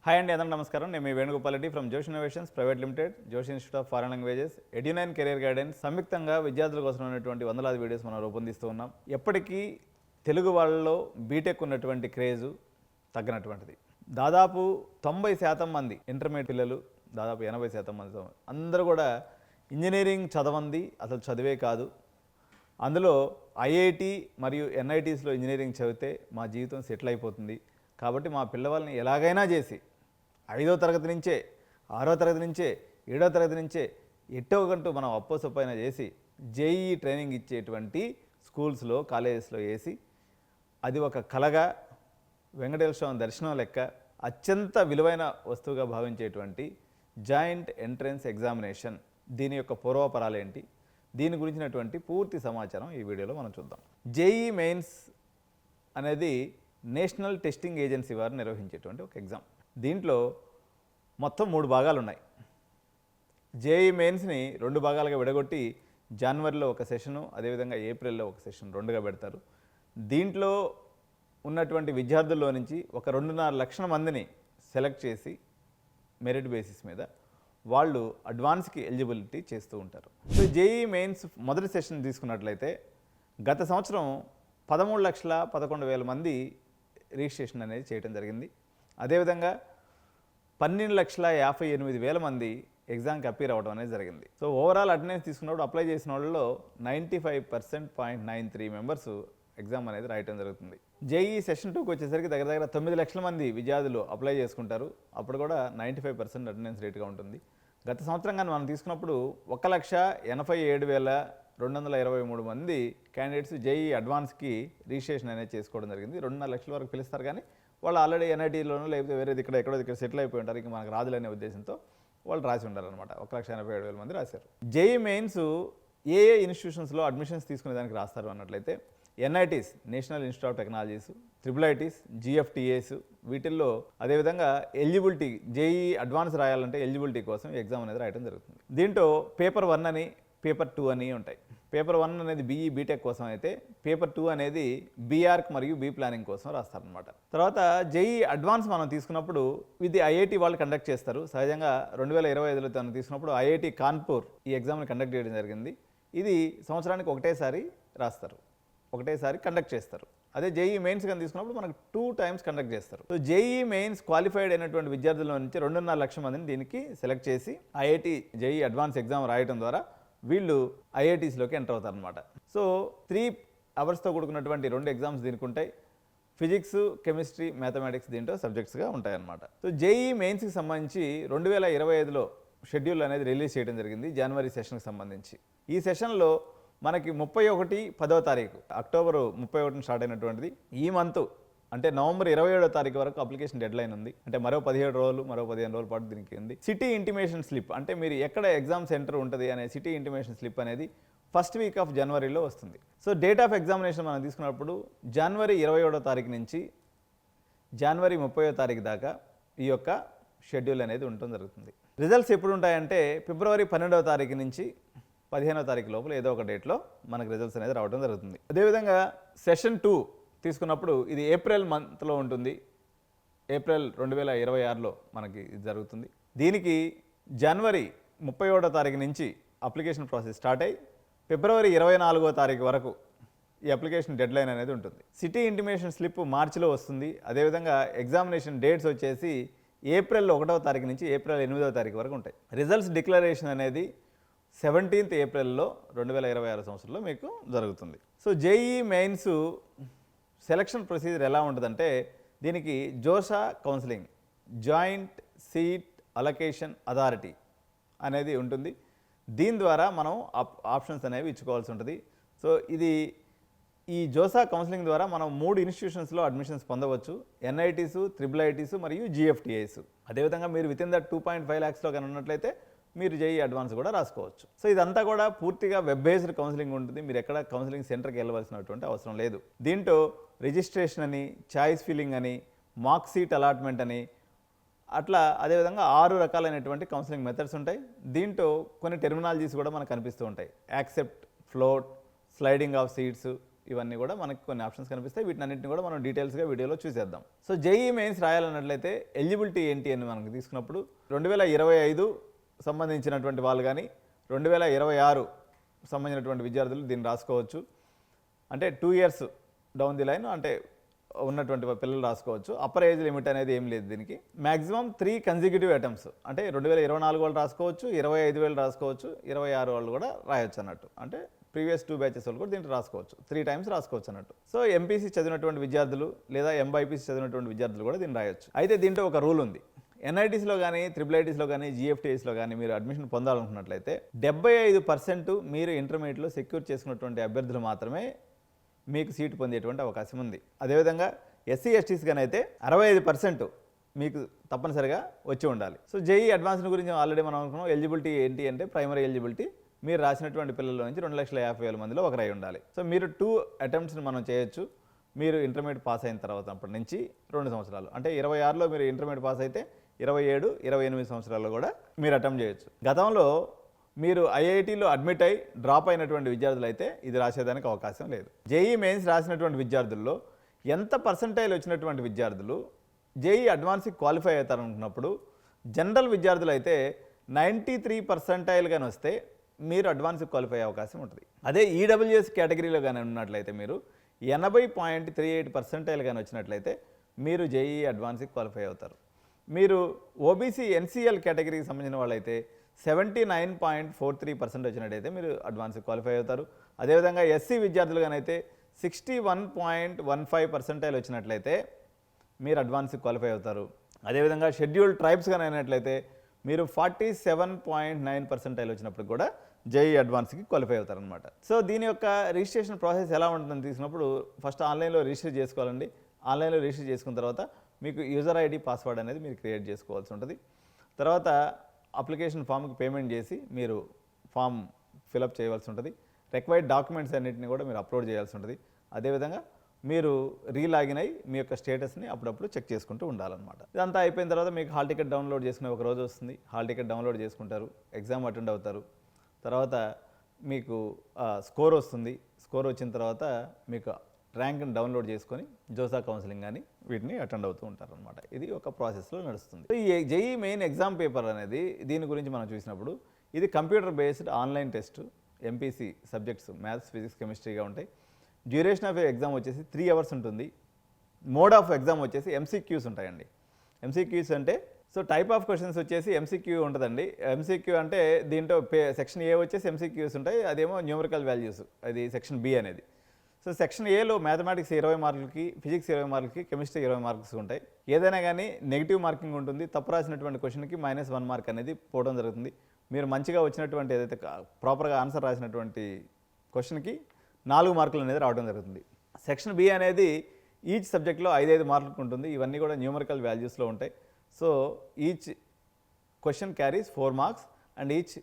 Hi అండి, అందరికీ నమస్కారం. నేను మీ Venugopal Reddy from Josh Innovations Private Limited, Josh Institute of Foreign Languages, Edunine career guidance సంయుక్తంగా విద్యార్థుల కోసం ఉన్నటువంటి వందలాది వీడియోస్ మనం రూపొందిస్తూ ఉన్నాం. ఎప్పటికీ తెలుగు వాళ్ళలో బీటెక్ ఉన్నటువంటి క్రేజు తగ్గినటువంటిది. దాదాపు 90% మంది ఇంటర్మీడియట్ పిల్లలు, దాదాపు 80% మంది అందరూ కూడా ఇంజనీరింగ్ చదవంది అసలు చదివే కాదు. అందులో ఐఐటి మరియు ఎన్ఐటీస్లో ఇంజనీరింగ్ చదివితే మా జీవితం సెటిల్ అయిపోతుంది, కాబట్టి మా పిల్లవాళ్ళని ఎలాగైనా చేసి 5వ తరగతి నుంచే 6వ తరగతి నుంచే 7వ తరగతి నుంచే ఎట్టోగంటూ మనం అప్పసొప్పైనా చేసి జేఈఈ ట్రైనింగ్ ఇచ్చేటువంటి స్కూల్స్లో కాలేజెస్లో వేసి అది ఒక కళగా వెంకటేశ్వర స్వామి దర్శనం లెక్క అత్యంత విలువైన వస్తువుగా భావించేటువంటి జాయింట్ ఎంట్రన్స్ ఎగ్జామినేషన్, దీని యొక్క పూర్వపరాలు ఏంటి, దీని గురించినటువంటి పూర్తి సమాచారం ఈ వీడియోలో మనం చూద్దాం. జేఈఈ మెయిన్స్ అనేది నేషనల్ టెస్టింగ్ ఏజెన్సీ వారు నిర్వహించేటువంటి ఒక ఎగ్జామ్. దీంట్లో మొత్తం 3 భాగాలు ఉన్నాయి. జేఈఈ మెయిన్స్ని 2 భాగాలుగా విడగొట్టి జనవరిలో ఒక సెషను, అదేవిధంగా ఏప్రిల్లో ఒక సెషన్ 2గా పెడతారు. దీంట్లో ఉన్నటువంటి విద్యార్థుల్లో నుంచి ఒక 2.5 లక్షల మందిని సెలెక్ట్ చేసి మెరిట్ బేసిస్ మీద వాళ్ళు అడ్వాన్స్కి ఎలిజిబిలిటీ చేస్తూ ఉంటారు. సో జేఈఈ మెయిన్స్ మొదటి సెషన్ తీసుకున్నట్లయితే గత సంవత్సరం 13,11,000 మంది రిజిస్ట్రేషన్ అనేది చేయడం జరిగింది. అదేవిధంగా 12,58,000 మంది ఎగ్జామ్కి అపీర్ అవ్వడం అనేది జరిగింది. సో ఓవరాల్ అటెండెన్స్ తీసుకున్నప్పుడు అప్లై చేసిన వాళ్ళలో 95.93 మెంబర్స్ ఎగ్జామ్ అనేది రాయటం జరుగుతుంది. జేఈఈ సెషన్ 2కి వచ్చేసరికి దగ్గర 9 లక్షల మంది విద్యార్థులు అప్లై చేసుకుంటారు. అప్పుడు కూడా 95% అటెండెన్స్ రేట్గా ఉంటుంది. గత సంవత్సరం కానీ మనం తీసుకున్నప్పుడు 1,87,223 మంది క్యాండిడేట్స్ జేఈఈ అడ్వాన్స్కి రిజిస్ట్రేషన్ అనేది చేసుకోవడం జరిగింది. 2.5 లక్షల వరకు పిలుస్తారు, కానీ వాళ్ళు ఆల్రెడీ ఎన్ఐటీలోనూ లేకపోతే వేరేది ఎక్కడో సెటిల్ అయిపోయి ఉంటారు, ఇంకా మనకు రాదులనే ఉద్దేశంతో వాళ్ళు రాసి ఉండాలన్నమాట. 1,87,000 మంది రాశారు. జేఈఈ మెయిన్స్ ఏ ఇన్స్టిట్యూషన్స్లో అడ్మిషన్స్ తీసుకునే దానికి రాస్తారు అన్నట్లయితే NITs, national institute of technologies, triple ITs, GFTIs, వీటిల్లో అదేవిధంగా ఎలిజిబిలిటీ జేఈఈ అడ్వాన్స్ రాయాలంటే ఎలిజిబిలిటీ కోసం ఎగ్జామ్ అనేది రాయడం జరుగుతుంది. దీంట్లో పేపర్ 1 అని పేపర్ 2 అని ఉంటాయి. పేపర్ 1 అనేది బీఈ బీటెక్ కోసం అయితే, పేపర్ 2 అనేది బీఆర్క్ మరియు బీ ప్లానింగ్ కోసం రాస్తారనమాట. తర్వాత జేఈఈ అడ్వాన్స్ మనం తీసుకున్నప్పుడు ఇది ఐఐటి వాళ్ళు కండక్ట్ చేస్తారు. సహజంగా 2025లో తను తీసుకున్నప్పుడు ఐఐటి కాన్పూర్ ఈ ఎగ్జామ్ని కండక్ట్ చేయడం జరిగింది. ఇది సంవత్సరానికి ఒకటేసారి రాస్తారు, ఒకటేసారి కండక్ట్ చేస్తారు. అదే జేఈఈ మెయిన్స్ కానీ తీసుకున్నప్పుడు మనకు 2 టైమ్స్ కండక్ట్ చేస్తారు. సో జేఈఈ మెయిన్స్ క్వాలిఫైడ్ అయినటువంటి విద్యార్థుల నుంచి 2.5 లక్షల మందిని దీనికి సెలెక్ట్ చేసి ఐఐటి జేఈఈ అడ్వాన్స్ ఎగ్జామ్ రాయడం ద్వారా వీళ్ళు ఐఐటీస్లోకి ఎంటర్ అవుతారు అనమాట. సో 3 అవర్స్తో కూడుకున్నటువంటి 2 ఎగ్జామ్స్ దీనికి ఉంటాయి. ఫిజిక్స్, కెమిస్ట్రీ, మ్యాథమెటిక్స్ దీంట్లో సబ్జెక్ట్స్గా ఉంటాయన్నమాట. సో జేఈఈ మెయిన్స్కి సంబంధించి 2025లో షెడ్యూల్ అనేది రిలీజ్ చేయడం జరిగింది జనవరి సెషన్కి సంబంధించి. ఈ సెషన్లో మనకి 31/10వ తారీఖు, అక్టోబర్ 31 స్టార్ట్ అయినటువంటిది. ఈ మంత్ అంటే నవంబర్ 27వ తారీఖు వరకు అప్లికేషన్ డెడ్ లైన్ ఉంది. అంటే మరో 17 రోజులు, మరో 15 రోజుల పాటు దీనికి ఉంది. సిటీ ఇంటిమేషన్ స్లిప్, అంటే మీరు ఎక్కడ ఎగ్జామ్ సెంటర్ ఉంటుంది అనే సిటీ ఇంటిమేషన్ స్లిప్ అనేది ఫస్ట్ వీక్ ఆఫ్ జనవరిలో వస్తుంది. సో డేట్ ఆఫ్ ఎగ్జామినేషన్ మనం తీసుకున్నప్పుడు జనవరి 27వ తారీఖు నుంచి జనవరి 30వ తారీఖు దాకా ఈ యొక్క షెడ్యూల్ అనేది ఉండటం జరుగుతుంది. రిజల్ట్స్ ఎప్పుడు ఉంటాయంటే ఫిబ్రవరి 12వ తారీఖు నుంచి 15వ తారీఖు లోపల ఏదో ఒక డేట్లో మనకు రిజల్ట్స్ అనేది రావడం జరుగుతుంది. అదేవిధంగా సెషన్ 2 తీసుకున్నప్పుడు ఇది ఏప్రిల్ మంత్లో ఉంటుంది. ఏప్రిల్ 2026లో మనకి ఇది జరుగుతుంది. దీనికి జనవరి 31వ తారీఖు నుంచి అప్లికేషన్ ప్రాసెస్ స్టార్ట్ అయ్యి ఫిబ్రవరి 24వ తారీఖు వరకు ఈ అప్లికేషన్ డెడ్ లైన్ అనేది ఉంటుంది. సిటీ ఇంటిమేషన్ స్లిప్ మార్చిలో వస్తుంది. అదేవిధంగా ఎగ్జామినేషన్ డేట్స్ వచ్చేసి ఏప్రిల్ 1వ తారీఖు నుంచి ఏప్రిల్ 8వ తారీఖు వరకు ఉంటాయి. రిజల్ట్స్ డిక్లరేషన్ అనేది 17th ఏప్రిల్లో 2026 సంవత్సరంలో మీకు జరుగుతుంది. So JEE mains selection procedure ఎలా ఉంటుందంటే దీనికి JoSAA counselling, joint seat allocation authority అనేది ఉంటుంది. దీని ద్వారా మనం ఆప్షన్స్ అనేవి ఇచ్చుకోవాల్సి ఉంటుంది. సో ఈ జోసా కౌన్సిలింగ్ ద్వారా మనం 3 ఇన్స్టిట్యూషన్స్లో అడ్మిషన్స్ పొందవచ్చు. ఎన్ఐటీస్, ట్రిపుల్-ఐటీస్ మరియు జిఎఫ్టిఐస్. అదేవిధంగా మీరు వితిన్ దట్ 2.5 lakhsలో కానీ ఉన్నట్లయితే మీరు జేఈఈ అడ్వాన్స్ కూడా రాసుకోవచ్చు. సో ఇదంతా కూడా పూర్తిగా వెబ్ బేస్డ్ కౌన్సిలింగ్ ఉంటుంది. మీరు ఎక్కడ కౌన్సిలింగ్ సెంటర్కి వెళ్ళవలసినటువంటి అవసరం లేదు. దీంట్లో రిజిస్ట్రేషన్ అని, ఛాయిస్ ఫిల్లింగ్ అని, మార్క్ సీట్ అలాట్మెంట్ అని, అట్లా అదేవిధంగా 6 రకాలైనటువంటి కౌన్సిలింగ్ మెథడ్స్ ఉంటాయి. దీంట్లో కొన్ని టెర్మినాలజీస్ కూడా మనకు కనిపిస్తూ ఉంటాయి. Accept, float, sliding of seats, ఇవన్నీ కూడా మనకి కొన్ని ఆప్షన్స్ కనిపిస్తాయి. వీటినన్నింటిని కూడా మనం డీటెయిల్స్గా వీడియోలో చూసేద్దాం. సో జేఈఈ మెయిన్స్ రాయాలన్నట్లయితే ఎలిజిబిలిటీ ఏంటి అని మనకు తీసుకున్నప్పుడు 2025 సంబంధించినటువంటి వాళ్ళు కానీ 2026 సంబంధించినటువంటి విద్యార్థులు దీన్ని రాసుకోవచ్చు. అంటే 2 years డౌన్ ది లైన్ అంటే ఉన్నటువంటి పిల్లలు రాసుకోవచ్చు. అప్పర్ ఏజ్ లిమిట్ అనేది ఏం లేదు దీనికి. మ్యాక్సిమం 3 కన్సిక్యూటివ్ అటెంప్ట్స్ అంటే 2024 వాళ్ళు రాసుకోవచ్చు, 25,000 రాసుకోవచ్చు, 26 వాళ్ళు కూడా రాయొచ్చు అన్నట్టు. అంటే ప్రీవియస్ 2 బ్యాచెస్ వాళ్ళు కూడా దీంట్లో రాసుకోవచ్చు, 3 times రాసుకోవచ్చు అన్నట్టు. సో ఎంపీసీ చదివినటువంటి విద్యార్థులు లేదా ఎంబైపీసీ చదివినటువంటి విద్యార్థులు కూడా దీన్ని రాయొచ్చు. అయితే దీంట్లో ఒక రూల్ ఉంది. ఎన్ఐటీస్లో కానీ ట్రిపుల్ కానీ జిఎఫ్టీఎస్లో కానీ మీరు అడ్మిషన్ పొందాలనుకున్నట్లయితే 75% మీరు ఇంటర్మీడియట్లో సెక్యూర్ చేసుకున్నటువంటి అభ్యర్థులు మాత్రమే మీకు సీటు పొందేటువంటి అవకాశం ఉంది. అదేవిధంగా ఎస్సీ ఎస్టీస్గానే అయితే 65% మీకు తప్పనిసరిగా వచ్చి ఉండాలి. సో జేఈ అడ్వాన్స్డ్ గురించి ఆల్రెడీ మనం అనుకున్నాం. ఎలిజిబిలిటీ ఏంటి అంటే ప్రైమరీ ఎలిజిబిలిటీ మీరు రాసినటువంటి పిల్లల నుంచి 2,50,000 మందిలో ఒకరై ఉండాలి. సో మీరు 2 attempts మనం చేయొచ్చు. మీరు ఇంటర్మీడియట్ పాస్ అయిన తర్వాత అప్పటి నుంచి 2 సంవత్సరాలు అంటే 26లో మీరు ఇంటర్మీడియట్ పాస్ అయితే 27, 28 సంవత్సరాల్లో కూడా మీరు అటెంప్ట్ చేయొచ్చు. గతంలో మీరు ఐఐటీలో అడ్మిట్ అయి డ్రాప్ అయినటువంటి విద్యార్థులు అయితే ఇది రాసేదానికి అవకాశం లేదు. జేఈ మెయిన్స్ రాసినటువంటి విద్యార్థుల్లో ఎంత పర్సంటైల్ వచ్చినటువంటి విద్యార్థులు జేఈ అడ్వాన్స్కి క్వాలిఫై అవుతారనుకున్నప్పుడు జనరల్ విద్యార్థులు అయితే 93% కానీ వస్తే మీరు అడ్వాన్స్కి క్వాలిఫై అయ్యే అవకాశం ఉంటుంది. అదే ఈడబ్ల్యూఎస్ కేటగిరీలో కానీ ఉన్నట్లయితే మీరు 80.38% కానీ వచ్చినట్లయితే మీరు జేఈ అడ్వాన్స్కి క్వాలిఫై అవుతారు. మీరు ఓబీసీ ఎన్సీఎల్ కేటగిరీకి సంబంధించిన వాళ్ళైతే 79.43% వచ్చినట్టయితే మీరు అడ్వాన్స్కి క్వాలిఫై అవుతారు. అదేవిధంగా ఎస్సీ విద్యార్థులు కానీ 61.15% వచ్చినట్లయితే మీరు అడ్వాన్స్కి క్వాలిఫై అవుతారు. అదేవిధంగా షెడ్యూల్డ్ ట్రైబ్స్ కానీ అయినట్లయితే మీరు 47.9% వచ్చినప్పుడు కూడా జేఈ అడ్వాన్స్కి క్వాలిఫై అవుతారనమాట. సో దీని యొక్క రిజిస్ట్రేషన్ ప్రాసెస్ ఎలా ఉంటుందని తీసుకున్నప్పుడు ఫస్ట్ ఆన్లైన్లో రిజిస్టర్ చేసుకోవాలండి. ఆన్లైన్లో రిజిస్టర్ చేసుకున్న తర్వాత మీకు యూజర్ ఐడి పాస్వర్డ్ అనేది మీరు క్రియేట్ చేసుకోవాల్సి ఉంటుంది. తర్వాత అప్లికేషన్ ఫామ్కి పేమెంట్ చేసి మీరు ఫామ్ ఫిలప్ చేయవలసి ఉంటుంది. రిక్వైర్డ్ డాక్యుమెంట్స్ అన్నింటినీ కూడా మీరు అప్లోడ్ చేయాల్సి ఉంటుంది. అదేవిధంగా మీరు రీలాగిన్ అయ్యి మీ యొక్క స్టేటస్ని అప్పుడప్పుడు చెక్ చేసుకుంటూ ఉండాలన్నమాట. ఇదంతా అయిపోయిన తర్వాత మీకు హాల్ టికెట్ డౌన్లోడ్ చేసుకునే ఒక రోజు వస్తుంది. హాల్ టికెట్ డౌన్లోడ్ చేసుకుంటారు, ఎగ్జామ్ అటెండ్ అవుతారు. తర్వాత మీకు స్కోర్ వస్తుంది. స్కోర్ వచ్చిన తర్వాత మీకు ర్యాంక్ని డౌన్లోడ్ చేసుకొని జోసా కౌన్సిలింగ్ కానీ వీటిని అటెండ్ అవుతూ ఉంటారనమాట. ఇది ఒక ప్రాసెస్లో నడుస్తుంది. సో ఈ జేఈ మెయిన్ ఎగ్జామ్ పేపర్ అనేది దీని గురించి మనం చూసినప్పుడు ఇది computer based online test. MPC subjects maths, physics, కెమిస్ట్రీగా ఉంటాయి. డ్యూరేషన్ ఆఫ్ ఎగ్జామ్ వచ్చేసి 3 hours ఉంటుంది. మోడ్ ఆఫ్ ఎగ్జామ్ వచ్చేసి ఎంసీక్యూస్ ఉంటాయండి. ఎంసీక్యూస్ అంటే సో టైప్ ఆఫ్ క్వశ్చన్స్ వచ్చేసి ఎంసీక్యూ ఉంటుందండి. ఎంసీక్యూ అంటే దీంట్లో సెక్షన్ ఏ వచ్చేసి ఎంసీక్యూస్ ఉంటాయి, అదేమో న్యూమరికల్ వాల్యూస్, అది సెక్షన్ బి అనేది. సో సెక్షన్ ఏలో మ్యాథమెటిక్స్ 20 మార్కులకి, ఫిజిక్స్ 20 మార్కులకి, కెమిస్ట్రీ 20 మార్క్స్ ఉంటాయి. ఏదైనా కానీ నెగిటివ్ మార్కింగ్ ఉంటుంది. తప్పు రాసినటువంటి క్వశ్చన్కి -1 మార్క్ అనేది పోవడం జరుగుతుంది. మీరు మంచిగా వచ్చినటువంటి ఏదైతే ప్రాపర్గా ఆన్సర్ రాసినటువంటి క్వశ్చన్కి 4 మార్కులు అనేది రావడం జరుగుతుంది. సెక్షన్ బి అనేది ఈచ్ సబ్జెక్ట్లో 5 మార్కులకు ఉంటుంది. ఇవన్నీ కూడా న్యూమరికల్ వాల్యూస్లో ఉంటాయి. So each question carries 4 marks and each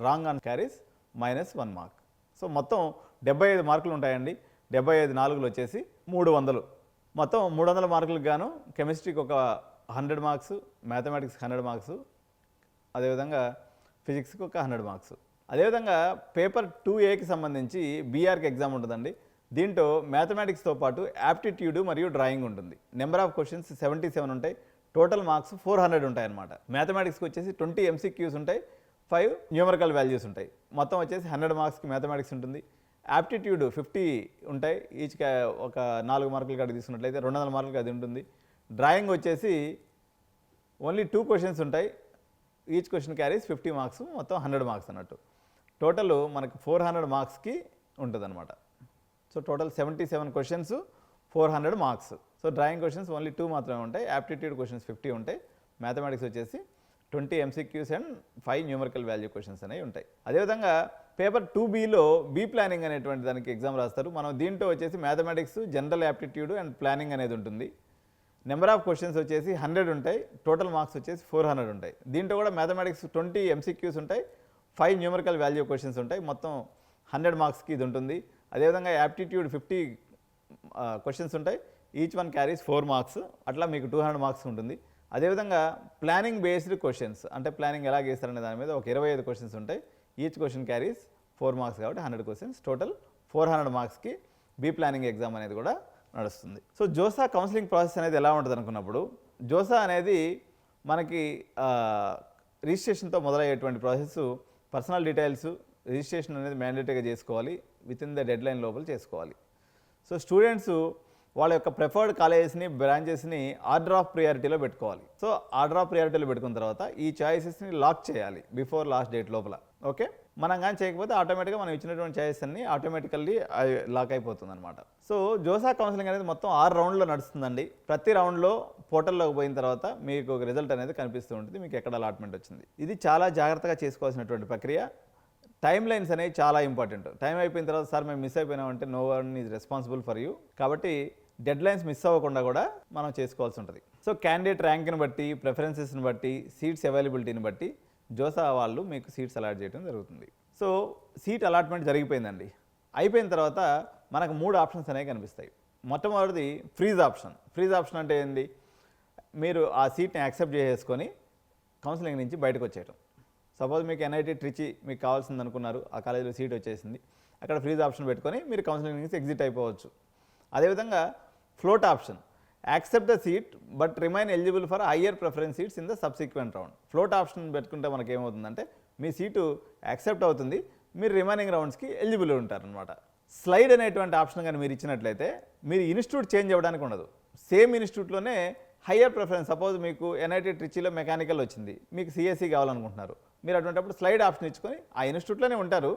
wrong on carries -1 mark. So మొత్తం 75 మార్కులు ఉంటాయండి. 75 4లు వచ్చేసి 300. మొత్తం 300 మార్కులకు గాను కెమిస్ట్రీకి ఒక 100 మార్క్స్, మ్యాథమెటిక్స్కి 100 మార్క్స్, అదేవిధంగా ఫిజిక్స్కి ఒక 100 మార్క్స్. అదేవిధంగా పేపర్ 2Aకి సంబంధించి బీఆర్కి ఎగ్జామ్ ఉంటుందండి. దీంట్లో మ్యాథమెటిక్స్తో పాటు యాప్టిట్యూడ్ మరియు డ్రాయింగ్ ఉంటుంది. నెంబర్ ఆఫ్ క్వశ్చన్స్ 77 ఉంటాయి. టోటల్ మార్క్స్ 400 ఉంటాయి అన్నమాట. మ్యాథమెటిక్స్కి వచ్చేసి 20 ఎంసీక్యూస్ ఉంటాయి, 5 న్యూమరికల్ వాల్యూస్ ఉంటాయి. మొత్తం వచ్చేసి 100 మార్క్స్కి మ్యాథమెటిక్స్ ఉంటుంది. యాప్టిట్యూడ్ 50 ఉంటాయి. ఈచ్ ఒక 4 మార్కులు కాడికి తీసుకున్నట్లయితే 200 మార్కులకి అది ఉంటుంది. డ్రాయింగ్ వచ్చేసి ఓన్లీ 2 క్వశ్చన్స్ ఉంటాయి. ఈచ్ క్వశ్చన్ క్యారీస్ 50 మార్క్స్, మొత్తం 100 మార్క్స్ అన్నట్టు. టోటల్ మనకు 400 మార్క్స్కి ఉంటుంది అనమాట. So total 77 questions, 400 marks. So drawing questions only 2 మాత్రమే ఉంటాయి. యాప్టిట్యూడ్ క్వశ్చన్స్ 50 ఉంటాయి. మ్యాథమెటిక్స్ వచ్చేసి 20 MCQs and 5 numerical value questions అనేవి ఉంటాయి. అదేవిధంగా పేపర్ 2Bలో బీ ప్లానింగ్ అనేటువంటి దానికి ఎగ్జామ్ రాస్తారు. మనం దీంట్లో వచ్చేసి mathematics, general aptitude and planning అనేది ఉంటుంది. నెంబర్ ఆఫ్ క్వశ్చన్స్ వచ్చేసి 100 ఉంటాయి. టోటల్ మార్క్స్ వచ్చేసి 400 ఉంటాయి. దీంట్లో కూడా మ్యాథమెటిక్స్ 20 ఎంసీక్యూస్ ఉంటాయి, 5 న్యూమరికల్ వాల్యూ క్వశ్చన్స్ ఉంటాయి. మొత్తం 100 మార్క్స్కి ఇది ఉంటుంది. అదేవిధంగా యాప్టిట్యూడ్ 50 క్వశ్చన్స్ ఉంటాయి. Each one carries 4 marks. అట్లా మీకు 200 మార్క్స్ ఉంటుంది. అదేవిధంగా ప్లానింగ్ బేస్డ్ క్వశ్చన్స్ అంటే ప్లానింగ్ ఎలా చేస్తారనే దాని మీద ఒక 25 క్వశ్చన్స్ ఉంటాయి. ఈచ్ క్వశ్చన్ క్యారీస్ 4 మార్క్స్ కాబట్టి 100 క్వశ్చన్స్. టోటల్ 400 మార్క్స్కి బీ ప్లానింగ్ ఎగ్జామ్ అనేది కూడా నడుస్తుంది. సో జోసా కౌన్సిలింగ్ ప్రాసెస్ అనేది ఎలా ఉంటుంది అనుకున్నప్పుడు, జోసా అనేది మనకి రిజిస్ట్రేషన్తో మొదలయ్యేటువంటి ప్రాసెస్. పర్సనల్ డీటెయిల్స్ రిజిస్ట్రేషన్ అనేది మ్యాండేటరీగా చేసుకోవాలి, with in the dead line లోపల చేసుకోవాలి. సో స్టూడెంట్స్ వాళ్ళ యొక్క ప్రిఫర్డ్ కాలేజెస్ని, బ్రాంచెస్ని ఆర్డర్ ఆఫ్ ప్రియారిటీలో పెట్టుకోవాలి. సో ఆర్డర్ ఆఫ్ ప్రియారిటీలో పెట్టుకున్న తర్వాత ఈ చాయిసెస్ని లాక్ చేయాలి బిఫోర్ లాస్ట్ డేట్ లోపల. ఓకే, మనం కానీ చేయకపోతే ఆటోమేటిక్గా మనం ఇచ్చినటువంటి చాయిస్ అన్ని ఆటోమేటికల్లీ లాక్ అయిపోతుంది అనమాట. సో జోసా కౌన్సిలింగ్ అనేది మొత్తం 6 రౌండ్లో నడుస్తుందండి. ప్రతి రౌండ్లో పోర్టల్లోకి పోయిన తర్వాత మీకు ఒక రిజల్ట్ అనేది కనిపిస్తూ ఉంటుంది, మీకు ఎక్కడ అలాట్మెంట్ వచ్చింది. ఇది చాలా జాగ్రత్తగా చేసుకోవాల్సినటువంటి ప్రక్రియ. టైమ్ లైన్స్ అనేవి చాలా ఇంపార్టెంట్. టైం అయిపోయిన తర్వాత సార్ మేము మిస్ అయిపోయినామంటే no one is responsible for you. కాబట్టి డెడ్ లైన్స్ మిస్ అవ్వకుండా కూడా మనం చేసుకోవాల్సి ఉంటుంది. సో క్యాండిడేట్ ర్యాంక్ని బట్టి, ప్రిఫరెన్సెస్ని బట్టి, సీట్స్ అవైలబిలిటీని బట్టి జోసా వాళ్ళు మీకు సీట్స్ అలాట్ చేయడం జరుగుతుంది. సో సీట్ అలాట్మెంట్ జరిగిపోయిందండి. అయిపోయిన తర్వాత మనకు 3 ఆప్షన్స్ అనేవి కనిపిస్తాయి. మొట్టమొదటిది ఫ్రీజ్ ఆప్షన్. ఫ్రీజ్ ఆప్షన్ అంటే ఏంటి? మీరు ఆ సీట్ని యాక్సెప్ట్ చేసేసుకొని కౌన్సిలింగ్ నుంచి బయటకు వచ్చేయటం. సపోజ్ మీకు ఎన్ఐటి ట్రిచి మీకు కావాల్సింది అనుకున్నారు, ఆ కాలేజీలో సీట్ వచ్చేసింది, అక్కడ ఫ్రీజ్ ఆప్షన్ పెట్టుకొని మీరు కౌన్సిలింగ్ నుంచి ఎగ్జిట్ అయిపోవచ్చు. అదేవిధంగా float option. Accept the seat but remain eligible for higher preference seats in the subsequent round. Float option పెట్టుకుంటే మనకి ఏమవుతుందంటే మీ సీటు యాక్సెప్ట్ అవుతుంది, మీరు రిమైనింగ్ రౌండ్స్కి ఎలిజిబుల్ ఉంటారనమాట. స్లైడ్ అనేటువంటి ఆప్షన్ కానీ మీరు ఇచ్చినట్లయితే మీరు ఇన్స్టిట్యూట్ చేంజ్ అవ్వడానికి ఉండదు. సేమ్ ఇన్స్టిట్యూట్లోనే హయ్యర్ ప్రిఫరెన్స్, సపోజ్ మీకు ఎన్ఐటి ట్రిచిలో మెకానికల్ వచ్చింది, మీకు సిఎస్సి కావాలనుకుంటున్నారు, మీరు అటువంటిప్పుడు స్లైడ్ ఆప్షన్ ఇచ్చుకొని ఆ ఇన్స్టిట్యూట్లోనే ఉంటారు,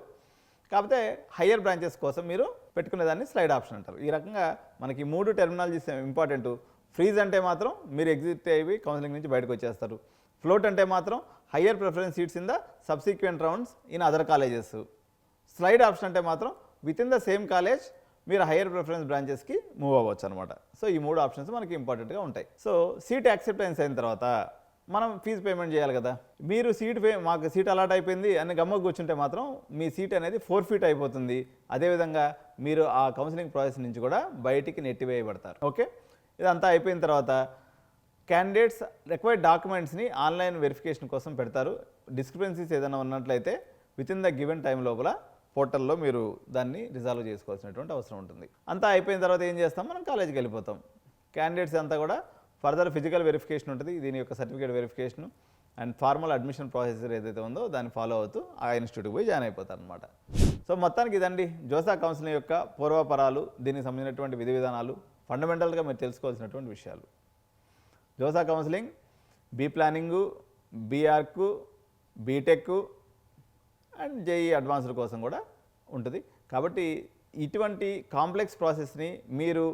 కాకపోతే హయ్యర్ బ్రాంచెస్ కోసం మీరు పెట్టుకునేదాన్ని స్లైడ్ ఆప్షన్ అంటారు. ఈ రకంగా మనకి 3 టెర్మినాలజీస్ ఇంపార్టెంట్. ఫ్రీజ్ అంటే మాత్రం మీరు ఎగ్జిట్ అయ్యి కౌన్సిలింగ్ నుంచి బయటకు వచ్చేస్తారు. ఫ్లోట్ అంటే మాత్రం higher preference seats in the subsequent rounds in other colleges. Slide option అంటే మాత్రం with in the same college మీరు హయ్యర్ ప్రిఫరెన్స్ బ్రాంచెస్కి మూవ్ అవ్వచ్చు అనమాట. సో ఈ 3 ఆప్షన్స్ మనకి ఇంపార్టెంట్గా ఉంటాయి. సో సీట్ యాక్సెప్టెన్స్ అయిన తర్వాత మనం ఫీజు పేమెంట్ చేయాలి కదా. మీరు మాకు సీట్ అలాట్ అయిపోయింది అని గమ్మకు కూర్చుంటే మాత్రం మీ సీట్ అనేది ఫోర్ఫీట్ అయిపోతుంది. అదేవిధంగా మీరు ఆ కౌన్సిలింగ్ ప్రాసెస్ నుంచి కూడా బయటికి నెట్టివేయబడతారు. ఓకే, ఇదంతా అయిపోయిన తర్వాత క్యాండిడేట్స్ రిక్వైర్డ్ డాక్యుమెంట్స్ని ఆన్లైన్ వెరిఫికేషన్ కోసం పెడతారు. డిస్క్రిపెన్సీస్ ఏదైనా ఉన్నట్లయితే with in the given time లోపల పోర్టల్లో మీరు దాన్ని రిజాల్వ్ చేసుకోవాల్సినటువంటి అవసరం ఉంటుంది. అంతా అయిపోయిన తర్వాత ఏం చేస్తాం, మనం కాలేజీకి వెళ్ళిపోతాం. క్యాండిడేట్స్ అంతా కూడా ఫర్దర్ ఫిజికల్ వెరిఫికేషన్ ఉంటుంది, దీని యొక్క certificate verification and formal admission processor ఏదైతే ఉందో దాన్ని ఫాలో అవుతూ ఆ ఇన్స్టిట్యూట్కి పోయి జాయిన్ అయిపోతారు అనమాట. సో మొత్తానికి ఇదండి జోసా కౌన్సిలింగ్ యొక్క పూర్వపరాలు, దీనికి సంబంధించినటువంటి విధి విధానాలు, ఫండమెంటల్గా మీరు తెలుసుకోవాల్సినటువంటి విషయాలు. JoSAA counselling B planning, BArch, BTech and JEE advanced కోసం కూడా ఉంటుంది. కాబట్టి ఇటువంటి కాంప్లెక్స్ ప్రాసెస్ని మీరు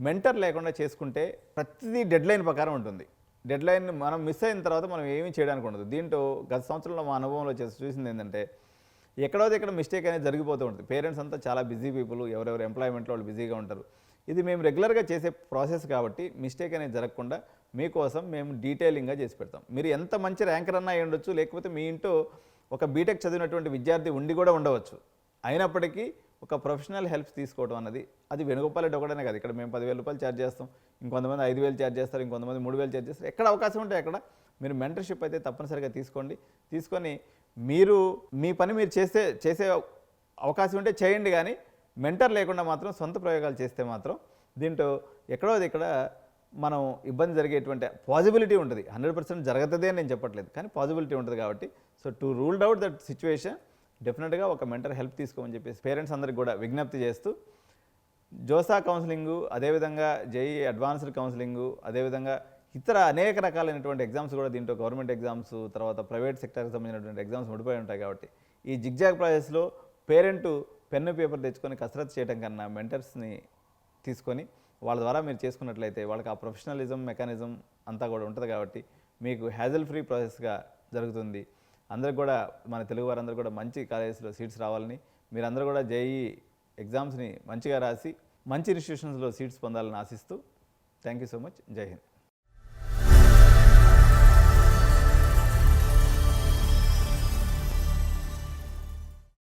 మెంటర్ లేకుండా చేసుకుంటే ప్రతిదీ డెడ్లైన్ ప్రకారం ఉంటుంది. డెడ్లైన్ మనం మిస్ అయిన తర్వాత మనం ఏమీ చేయడానికి ఉండదు. దీంట్లో గత సంవత్సరంలో మా అనుభవంలో చూసింది ఏంటంటే ఎక్కడో ఇక్కడ మిస్టేక్ అనేది జరిగిపోతూ ఉంటుంది. పేరెంట్స్ అంతా చాలా బిజీ పీపుల్, ఎవరెవరు ఎంప్లాయ్మెంట్లో వాళ్ళు బిజీగా ఉంటారు. ఇది మేము రెగ్యులర్గా చేసే ప్రాసెస్ కాబట్టి మిస్టేక్ అనేది జరగకుండా మీకోసం మేము డీటెయిలింగ్గా చేసి పెడతాం. మీరు ఎంత మంచి ర్యాంకర్ అన్నా అయి ఉండొచ్చు, లేకపోతే మీ ఇంట్లో ఒక బీటెక్ చదివినటువంటి విద్యార్థి ఉండి కూడా ఉండవచ్చు. అయినప్పటికీ ఒక ప్రొఫెషనల్ హెల్ప్ తీసుకోవడం అన్నది అది వేణుగోపాల్ రెడ్డి ఒకటనే కాదు. ఇక్కడ మేము 10,000 రూపాయలు ఛార్జ్ చేస్తాం, ఇంకొంతమంది 5,000 ఛార్జ్ చేస్తారు, ఇంకొంతమంది 3,000 ఛార్జ్ చేస్తారు. ఎక్కడ అవకాశం ఉంటే అక్కడ మీరు మెంటర్షిప్ అయితే తప్పనిసరిగా తీసుకోండి. తీసుకొని మీరు మీ పని మీరు చేసే అవకాశం ఉంటే చేయండి. కానీ మెంటర్ లేకుండా మాత్రం సొంత ప్రయోగాలు చేస్తే మాత్రం దీంట్లో ఎక్కడో ఇక్కడ మనం ఇబ్బంది జరిగేటువంటి పాజిబిలిటీ ఉంటుంది. 100% జరుగుతుంది అని నేను చెప్పట్లేదు, కానీ పాజిబిలిటీ ఉంటుంది. కాబట్టి so to ruled out that situation డెఫినెట్గా ఒక మెంటర్ హెల్ప్ తీసుకోమని చెప్పేసి పేరెంట్స్ అందరికి కూడా విజ్ఞప్తి చేస్తూ, జోసా కౌన్సిలింగు, అదేవిధంగా జేఈ అడ్వాన్స్డ్ కౌన్సిలింగు, అదేవిధంగా ఇతర అనేక రకాలైనటువంటి ఎగ్జామ్స్ కూడా దీంట్లో గవర్నమెంట్ ఎగ్జామ్స్, తర్వాత ప్రైవేట్ సెక్టర్కి సంబంధించినటువంటి ఎగ్జామ్స్ ముడిపోయి ఉంటాయి. కాబట్టి ఈ జిగ్జాగ్ ప్రాసెస్లో పేరెంట్ పెన్ను పేపర్ తెచ్చుకొని కసరత్తు చేయడం కన్నా మెంటర్స్ని తీసుకొని వాళ్ళ ద్వారా మీరు చేసుకున్నట్లయితే వాళ్ళకి ఆ ప్రొఫెషనలిజం మెకానిజం అంతా కూడా ఉంటుంది. కాబట్టి మీకు హ్యాజల్ ఫ్రీ ప్రాసెస్గా జరుగుతుంది. అందరికి కూడా మన తెలుగు వారందరూ కూడా మంచి కాలేజెస్లో సీట్స్ రావాలని, మీరందరూ కూడా జేఈ ఎగ్జామ్స్ని మంచిగా రాసి మంచి ఇన్స్టిట్యూషన్స్లో సీట్స్ పొందాలని ఆశిస్తూ థ్యాంక్ యూ సో మచ్. జై హింద్.